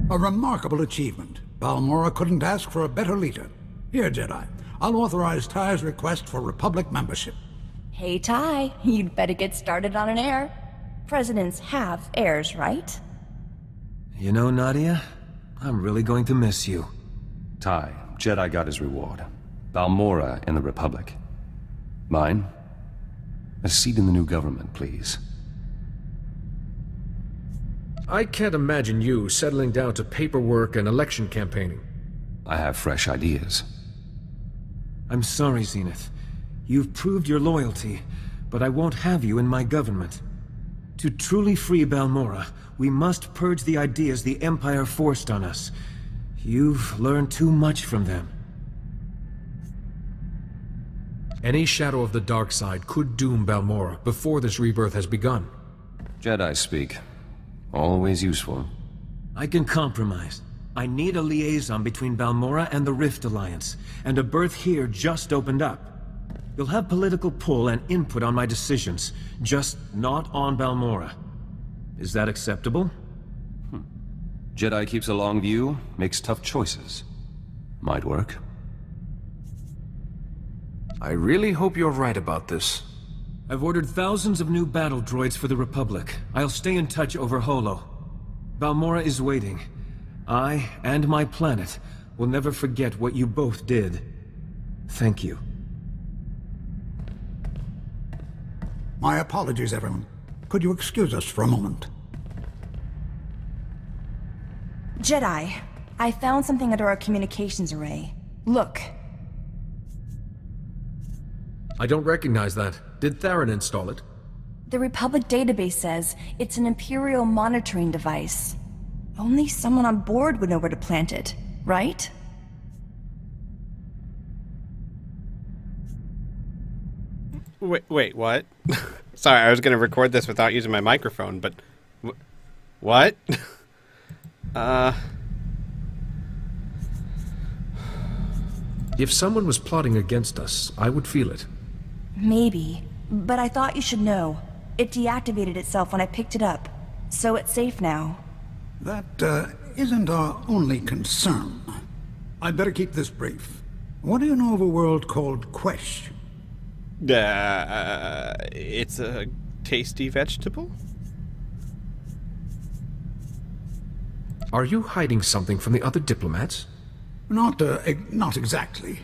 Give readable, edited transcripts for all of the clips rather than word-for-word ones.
A remarkable achievement. Balmora couldn't ask for a better leader. Here, Jedi. I'll authorize Ty's request for Republic membership. Hey, Ty. You'd better get started on an heir. Presidents have heirs, right? You know, Nadia, I'm really going to miss you. Ty, Jedi got his reward. Balmora in the Republic. Mine? A seat in the new government, please. I can't imagine you settling down to paperwork and election campaigning. I have fresh ideas. I'm sorry, Zenith. You've proved your loyalty, but I won't have you in my government. To truly free Balmora, we must purge the ideas the Empire forced on us. You've learned too much from them. Any shadow of the dark side could doom Balmora before this rebirth has begun. Jedi speak. Always useful. I can compromise. I need a liaison between Balmora and the Rift Alliance, and a berth here just opened up. You'll have political pull and input on my decisions, just not on Balmora. Is that acceptable? Jedi keeps a long view, makes tough choices. Might work. I really hope you're right about this. I've ordered thousands of new battle droids for the Republic. I'll stay in touch over Holo. Balmora is waiting. I, and my planet, will never forget what you both did. Thank you. My apologies, everyone. Could you excuse us for a moment? Jedi, I found something under our communications array. Look. I don't recognize that. Did Theron install it? The Republic database says it's an Imperial monitoring device. Only someone on board would know where to plant it, right? Wait, what? Sorry, I was gonna record this without using my microphone, but... What? If someone was plotting against us, I would feel it. Maybe, but I thought you should know. It deactivated itself when I picked it up, so it's safe now. That, isn't our only concern. I'd better keep this brief. What do you know of a world called Quesh? It's a tasty vegetable? Are you hiding something from the other diplomats? Not exactly.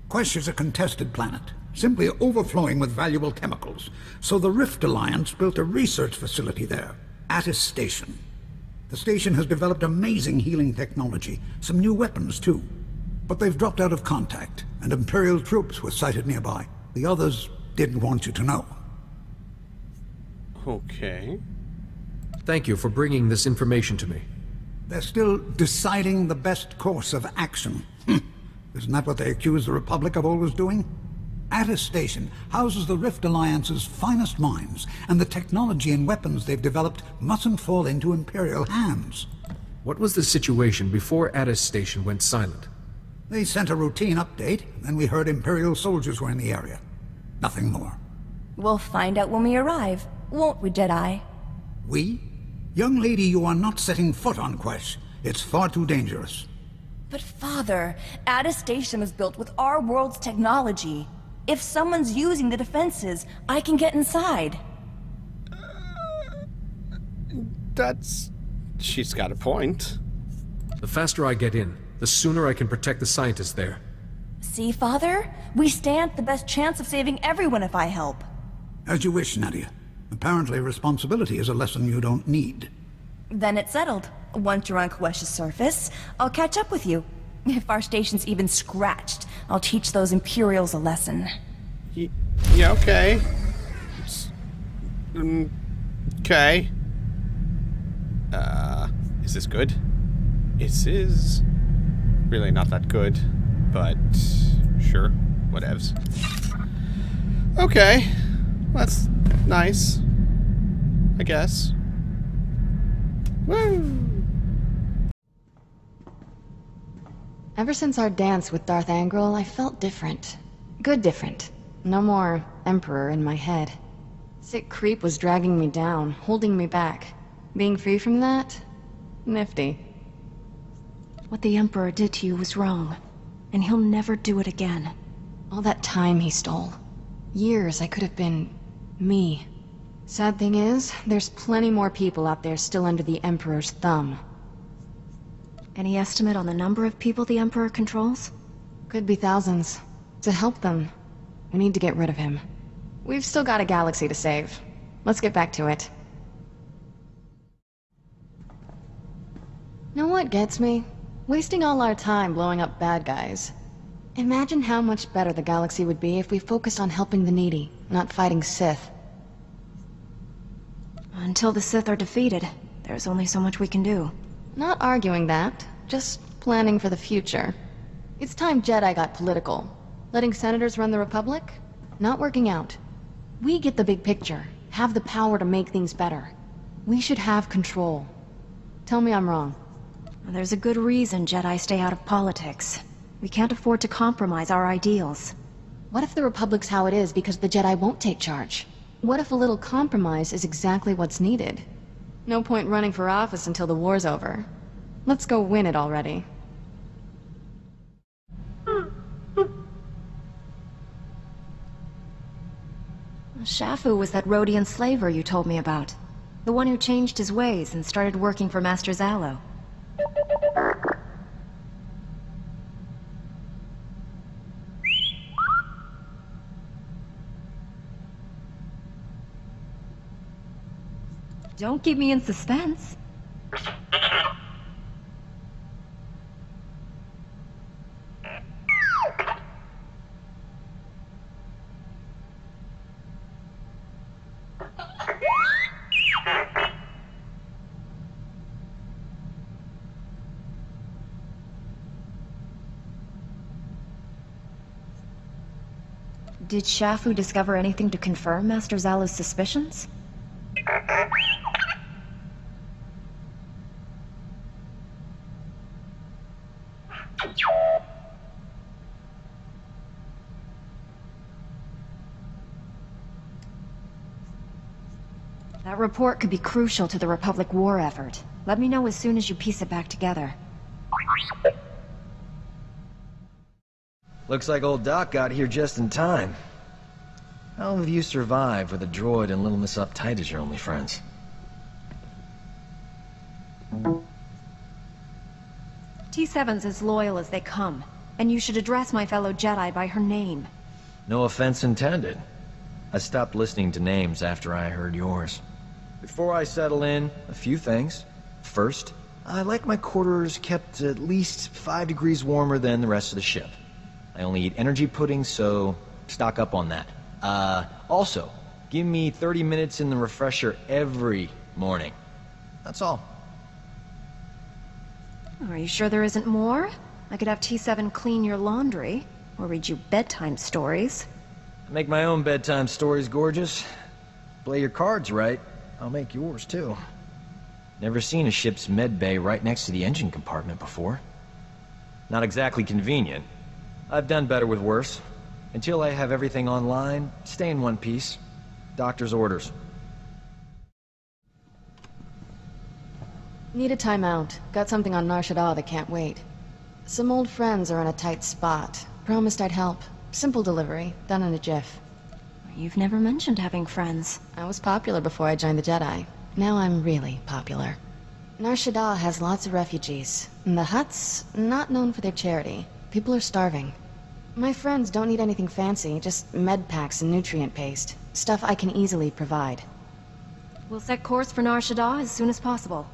Quesh is a contested planet, simply overflowing with valuable chemicals. So the Rift Alliance built a research facility there, Attis Station. The station has developed amazing healing technology, some new weapons too. But they've dropped out of contact, and Imperial troops were sighted nearby. The others didn't want you to know. Okay. Thank you for bringing this information to me. They're still deciding the best course of action. Isn't that what they accuse the Republic of always doing? Attis Station houses the Rift Alliance's finest minds, and the technology and weapons they've developed mustn't fall into Imperial hands. What was the situation before Attis Station went silent? They sent a routine update, then we heard Imperial soldiers were in the area. Nothing more. We'll find out when we arrive, won't we, Jedi? We? Young lady, you are not setting foot on Quesh. It's far too dangerous. But Father, Attis Station was built with our world's technology. If someone's using the defenses, I can get inside. She's got a point. The faster I get in, the sooner I can protect the scientists there. See, Father? We stand the best chance of saving everyone if I help. As you wish, Nadia. Apparently responsibility is a lesson you don't need. Then it's settled. Once you're on Quesh's surface, I'll catch up with you. If our station's even scratched, I'll teach those Imperials a lesson. Yeah, okay. Okay. Is this good? It is really not that good, but sure, whatevs. Okay, that's nice, I guess. Woo! Ever since our dance with Darth Angral, I felt different. Good different. No more Emperor in my head. Sick creep was dragging me down, holding me back. Being free from that? Nifty. What the Emperor did to you was wrong, and he'll never do it again. All that time he stole. Years I could have been... me. Sad thing is, there's plenty more people out there still under the Emperor's thumb. Any estimate on the number of people the Emperor controls? Could be thousands. To help them, we need to get rid of him. We've still got a galaxy to save. Let's get back to it. Know what gets me? Wasting all our time blowing up bad guys. Imagine how much better the galaxy would be if we focused on helping the needy, not fighting Sith. Until the Sith are defeated, there's only so much we can do. Not arguing that, just planning for the future. It's time Jedi got political. Letting senators run the Republic? Not working out. We get the big picture, have the power to make things better. We should have control. Tell me I'm wrong. There's a good reason Jedi stay out of politics. We can't afford to compromise our ideals. What if the Republic's how it is because the Jedi won't take charge? What if a little compromise is exactly what's needed? No point running for office until the war's over. Let's go win it already. Shafu was that Rhodian slaver you told me about. The one who changed his ways and started working for Master Zalo. Don't keep me in suspense. Did Shafu discover anything to confirm Master Zalo's suspicions? That report could be crucial to the Republic war effort. Let me know as soon as you piece it back together. Looks like old Doc got here just in time. How have you survived with a droid and Little Miss Uptight as your only friends? T7's as loyal as they come, and you should address my fellow Jedi by her name. No offense intended. I stopped listening to names after I heard yours. Before I settle in, a few things. First, I like my quarters kept at least 5 degrees warmer than the rest of the ship. I only eat energy pudding, so stock up on that. Also, give me 30 minutes in the refresher every morning. That's all. Are you sure there isn't more? I could have T7 clean your laundry, or read you bedtime stories. I make my own bedtime stories, gorgeous. Play your cards right, I'll make yours too. Never seen a ship's med bay right next to the engine compartment before. Not exactly convenient. I've done better with worse. Until I have everything online, stay in one piece. Doctor's orders. Need a timeout. Got something on Nar Shaddaa that can't wait. Some old friends are in a tight spot. Promised I'd help. Simple delivery, done in a jiff. You've never mentioned having friends. I was popular before I joined the Jedi. Now I'm really popular. Nar Shaddaa has lots of refugees. And the huts, not known for their charity. People are starving. My friends don't need anything fancy, just med packs and nutrient paste. Stuff I can easily provide. We'll set course for Nar Shaddaa as soon as possible.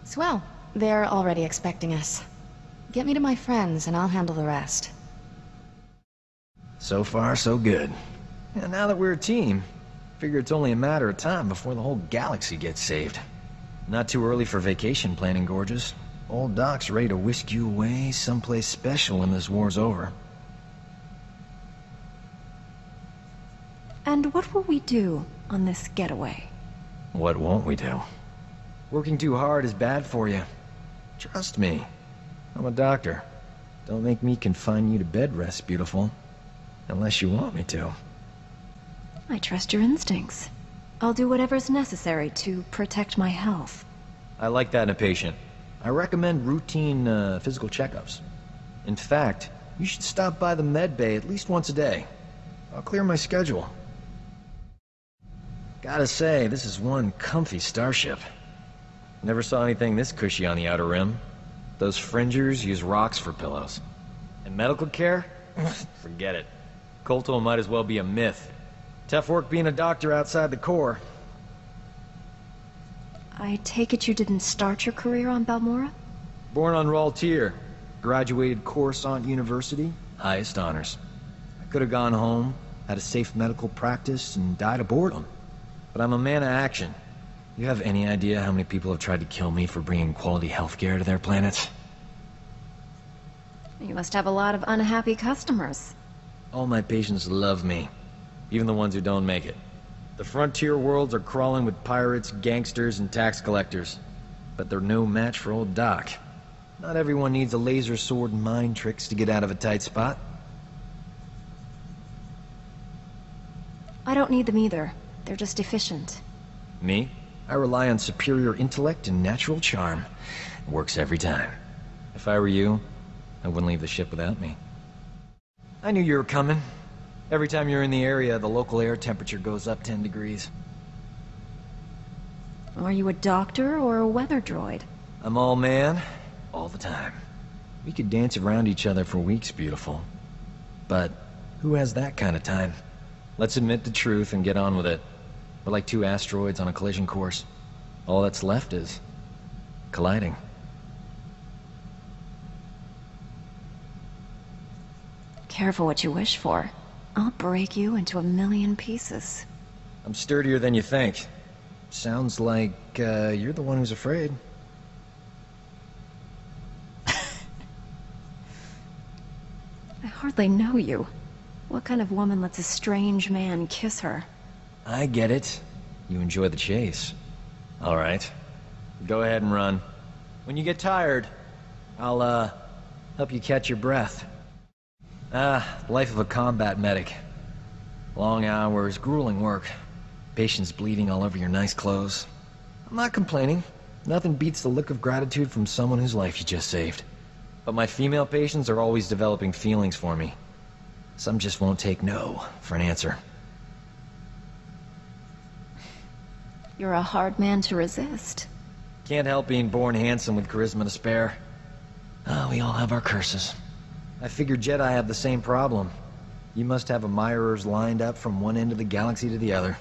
Swell. They're already expecting us. Get me to my friends and I'll handle the rest. So far, so good. And now that we're a team, figure it's only a matter of time before the whole galaxy gets saved. Not too early for vacation planning, gorgeous. Old Doc's ready to whisk you away someplace special when this war's over. And what will we do on this getaway? What won't we do? Working too hard is bad for you. Trust me. I'm a doctor. Don't make me confine you to bed rest, beautiful. Unless you want me to. I trust your instincts. I'll do whatever's necessary to protect my health. I like that in a patient. I recommend routine physical checkups. In fact, you should stop by the med bay at least once a day. I'll clear my schedule. Gotta say, this is one comfy starship. Never saw anything this cushy on the Outer Rim. Those fringers use rocks for pillows. And medical care? Forget it. Kolto might as well be a myth. Tough work being a doctor outside the Corps. I take it you didn't start your career on Balmorra? Born on Raltier. Graduated Coruscant University. Highest honors. I could have gone home, had a safe medical practice, and died of boredom. But I'm a man of action. You have any idea how many people have tried to kill me for bringing quality healthcare to their planet? You must have a lot of unhappy customers. All my patients love me. Even the ones who don't make it. The frontier worlds are crawling with pirates, gangsters, and tax collectors. But they're no match for old Doc. Not everyone needs a laser sword and mind tricks to get out of a tight spot. I don't need them either. They're just efficient. Me? I rely on superior intellect and natural charm. It works every time. If I were you, I wouldn't leave the ship without me. I knew you were coming. Every time you're in the area, the local air temperature goes up 10 degrees. Are you a doctor or a weather droid? I'm all man, all the time. We could dance around each other for weeks, beautiful. But who has that kind of time? Let's admit the truth and get on with it. We're like two asteroids on a collision course. All that's left is colliding. Careful what you wish for. I'll break you into a million pieces. I'm sturdier than you think. Sounds like you're the one who's afraid. I hardly know you. What kind of woman lets a strange man kiss her? I get it. You enjoy the chase. All right. Go ahead and run. When you get tired, I'll help you catch your breath. Life of a combat medic. Long hours, grueling work. Patients bleeding all over your nice clothes. I'm not complaining. Nothing beats the look of gratitude from someone whose life you just saved. But my female patients are always developing feelings for me. Some just won't take no for an answer. You're a hard man to resist. Can't help being born handsome with charisma to spare. We all have our curses. I figured Jedi have the same problem. You must have admirers lined up from one end of the galaxy to the other.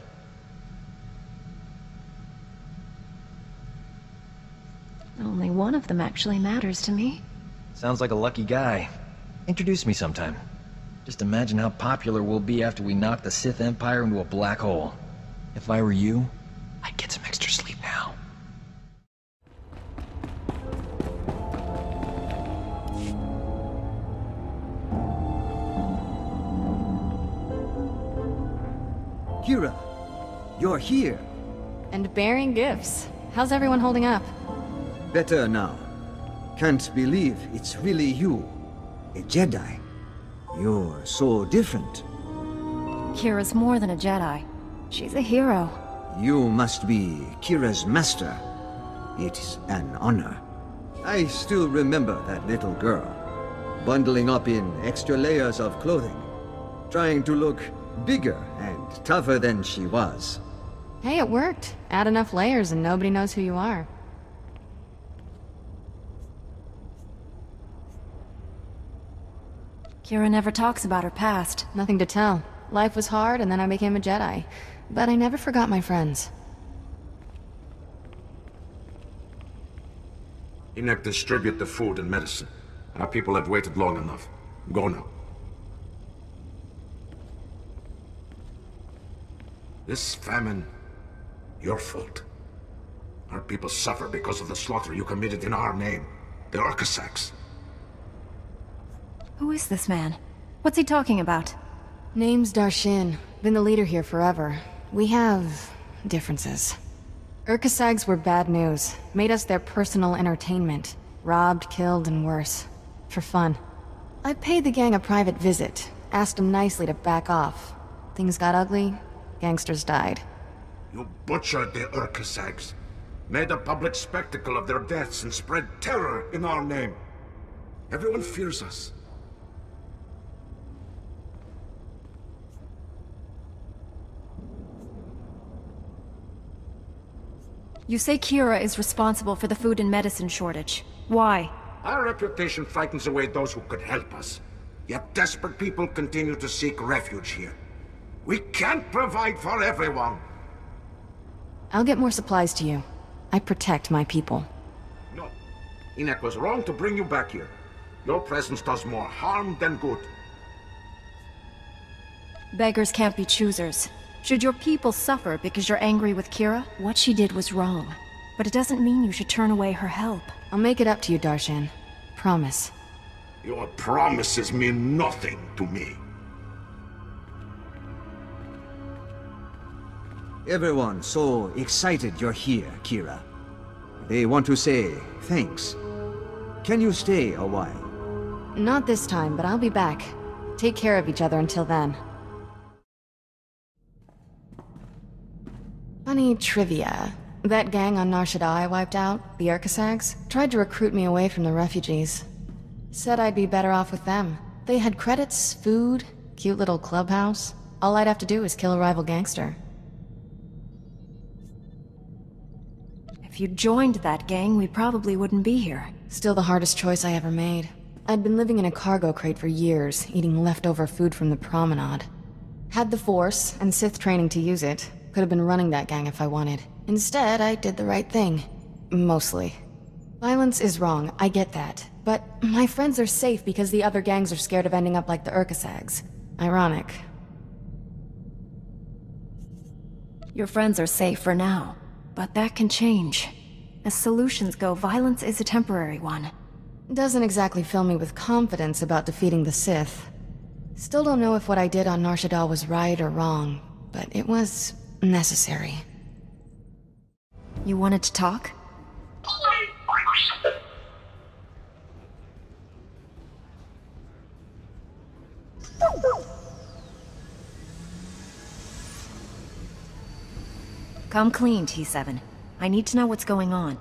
Only one of them actually matters to me. Sounds like a lucky guy. Introduce me sometime. Just imagine how popular we'll be after we knock the Sith Empire into a black hole. If I were you, I'd get some extra sleep now. Kira, you're here. And bearing gifts. How's everyone holding up? Better now. Can't believe it's really you. A Jedi. You're so different. Kira's more than a Jedi. She's a hero. You must be Kira's master. It's an honor. I still remember that little girl, bundling up in extra layers of clothing, trying to look bigger and tougher than she was. Hey, it worked. Add enough layers and nobody knows who you are. Kira never talks about her past. Nothing to tell. Life was hard and then I became a Jedi. But I never forgot my friends. Enoch, distribute the food and medicine. Our people have waited long enough. Go now. This famine, your fault. Our people suffer because of the slaughter you committed in our name. The Urkasaks. Who is this man? What's he talking about? Name's Darshin. Been the leader here forever. We have differences. Urkasags were bad news. Made us their personal entertainment. Robbed, killed, and worse. For fun. I paid the gang a private visit. Asked them nicely to back off. Things got ugly. Gangsters died. You butchered the Urkasags. made a public spectacle of their deaths and spread terror in our name. Everyone fears us. You say Kira is responsible for the food and medicine shortage. Why? Our reputation frightens away those who could help us. Yet desperate people continue to seek refuge here. We can't provide for everyone. I'll get more supplies to you. I protect my people. No. Enoch was wrong to bring you back here. Your presence does more harm than good. Beggars can't be choosers. Should your people suffer because you're angry with Kira, what she did was wrong. But it doesn't mean you should turn away her help. I'll make it up to you, Darshan. Promise. Your promises mean nothing to me. Everyone so excited you're here, Kira. They want to say thanks. Can you stay a while? Not this time, but I'll be back. Take care of each other until then. Funny trivia. That gang on Nar Shaddaa I wiped out, the Urkasags, tried to recruit me away from the refugees. Said I'd be better off with them. They had credits, food, cute little clubhouse. All I'd have to do is kill a rival gangster. If you joined that gang, we probably wouldn't be here. Still the hardest choice I ever made. I'd been living in a cargo crate for years, eating leftover food from the promenade. Had the Force and Sith training to use it. Could have been running that gang if I wanted. Instead, I did the right thing. Mostly. Violence is wrong, I get that. But my friends are safe because the other gangs are scared of ending up like the Urkasags. Ironic. Your friends are safe for now. But that can change. As solutions go, violence is a temporary one. Doesn't exactly fill me with confidence about defeating the Sith. Still don't know if what I did on Nar Shaddaa was right or wrong, but it was necessary. You wanted to talk? Come clean, T7. I need to know what's going on.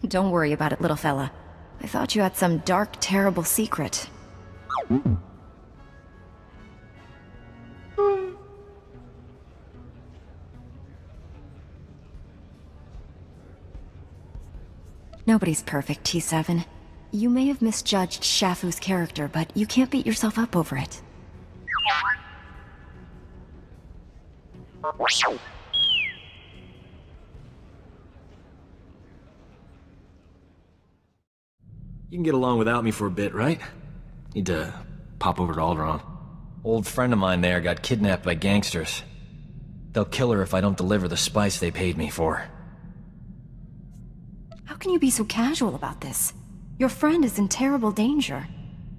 Don't worry about it, little fella. I thought you had some dark, terrible secret. Nobody's perfect, T7. You may have misjudged Shafu's character, but you can't beat yourself up over it. You can get along without me for a bit, right? Need to pop over to Alderaan. Old friend of mine there got kidnapped by gangsters. They'll kill her if I don't deliver the spice they paid me for. How can you be so casual about this? Your friend is in terrible danger.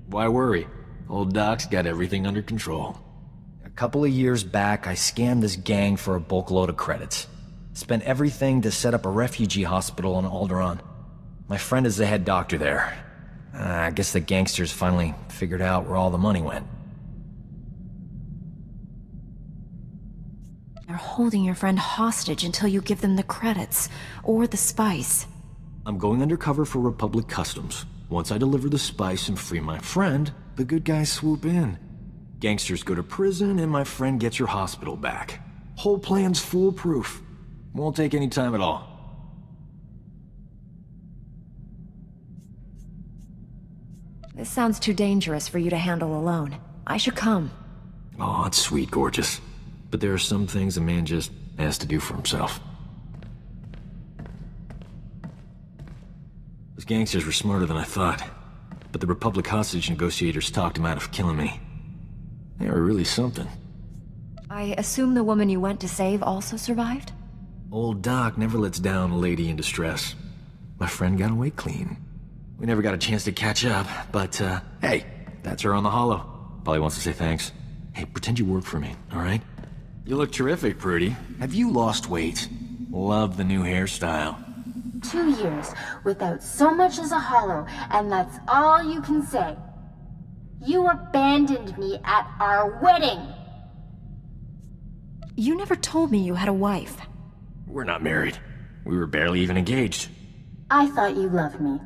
Why worry? Old Doc's got everything under control. A couple of years back, I scammed this gang for a bulk load of credits. Spent everything to set up a refugee hospital on Alderaan. My friend is the head doctor there. I guess the gangsters finally figured out where all the money went. They're holding your friend hostage until you give them the credits, or the spice. I'm going undercover for Republic Customs. Once I deliver the spice and free my friend, the good guys swoop in. Gangsters go to prison, and my friend gets her hospital back. Whole plan's foolproof. Won't take any time at all. This sounds too dangerous for you to handle alone. I should come. Oh, it's sweet, gorgeous. But there are some things a man just has to do for himself. Those gangsters were smarter than I thought. But the Republic hostage negotiators talked him out of killing me. They were really something. I assume the woman you went to save also survived? Old Doc never lets down a lady in distress. My friend got away clean. We never got a chance to catch up, but, hey, that's her on the holo. Probably wants to say thanks. Hey, pretend you work for me, alright? You look terrific, Prudy. Have you lost weight? Love the new hairstyle. 2 years without so much as a hollow, and that's all you can say. You abandoned me at our wedding! You never told me you had a wife. We're not married. We were barely even engaged. I thought you loved me.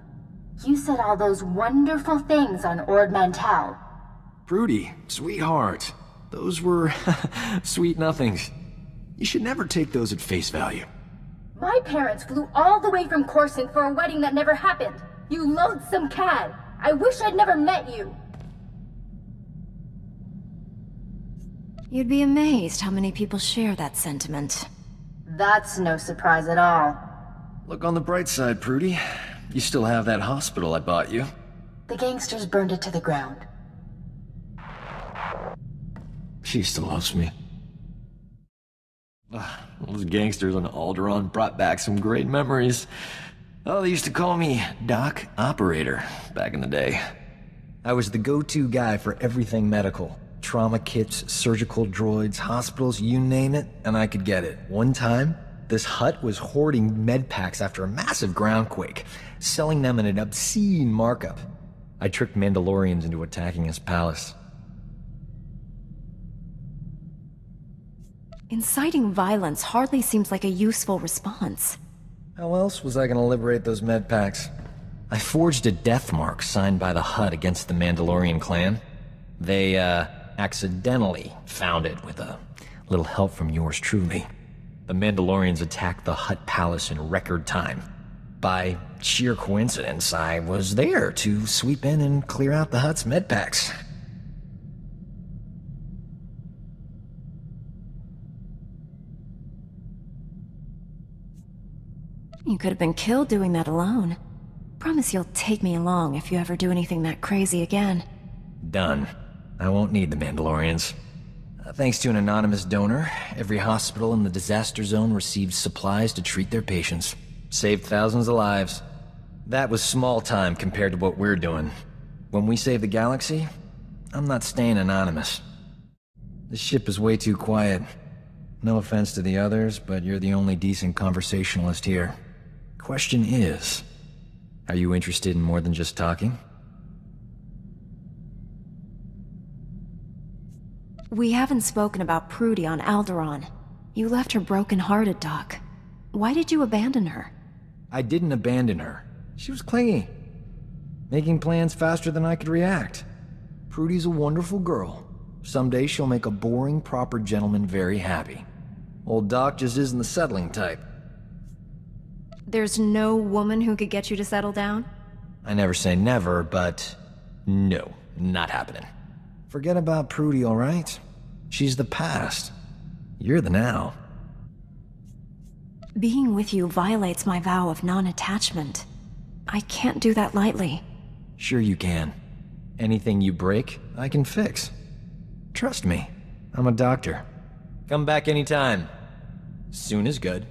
You said all those wonderful things on Ord Mantell. Prudy, sweetheart. Those were sweet nothings. You should never take those at face value. My parents flew all the way from Coruscant for a wedding that never happened. You loathsome cad. I wish I'd never met you. You'd be amazed how many people share that sentiment. That's no surprise at all. Look on the bright side, Prudy. You still have that hospital I bought you. The gangsters burned it to the ground. She still loves me. Those gangsters on Alderaan brought back some great memories. Oh, they used to call me Doc Operator back in the day. I was the go-to guy for everything medical. Trauma kits, surgical droids, hospitals, you name it, and I could get it. One time, this hut was hoarding med packs after a massive groundquake, selling them at an obscene markup. I tricked Mandalorians into attacking his palace. Inciting violence hardly seems like a useful response. How else was I gonna liberate those med packs? I forged a death mark signed by the Hutt against the Mandalorian clan. They, accidentally found it with a little help from yours truly. The Mandalorians attacked the Hutt palace in record time. By sheer coincidence, I was there to sweep in and clear out the Hutt's med packs. You could have been killed doing that alone. Promise you'll take me along if you ever do anything that crazy again. Done. I won't need the Mandalorians. Thanks to an anonymous donor, every hospital in the disaster zone received supplies to treat their patients. Saved thousands of lives. That was small time compared to what we're doing. When we save the galaxy, I'm not staying anonymous. The ship is way too quiet. No offense to the others, but you're the only decent conversationalist here. Question is, are you interested in more than just talking? We haven't spoken about Prudy on Alderaan. You left her broken-hearted, Doc. Why did you abandon her? I didn't abandon her. She was clingy. Making plans faster than I could react. Prudy's a wonderful girl. Someday she'll make a boring, proper gentleman very happy. Old Doc just isn't the settling type. There's no woman who could get you to settle down? I never say never, but no, not happening. Forget about Prudy, all right? She's the past. You're the now. Being with you violates my vow of non-attachment. I can't do that lightly. Sure you can. Anything you break, I can fix. Trust me, I'm a doctor. Come back anytime. Soon is good.